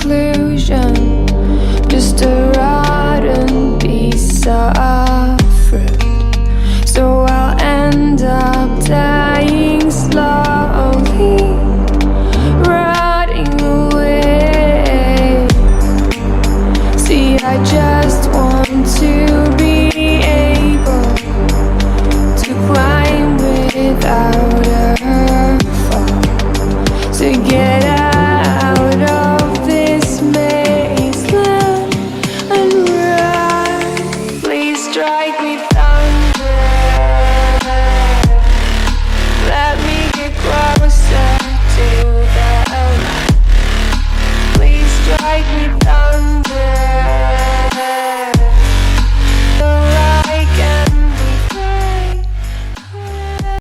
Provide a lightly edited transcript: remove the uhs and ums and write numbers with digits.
conclusion, just a rotten piece of fruit. So I'll end up dying slowly, rotting away. See, I just want to be able to climb without a fall, to get out of this mazeland and run. Please strike me thunder, let me get closer to the light. Please strike me thunder.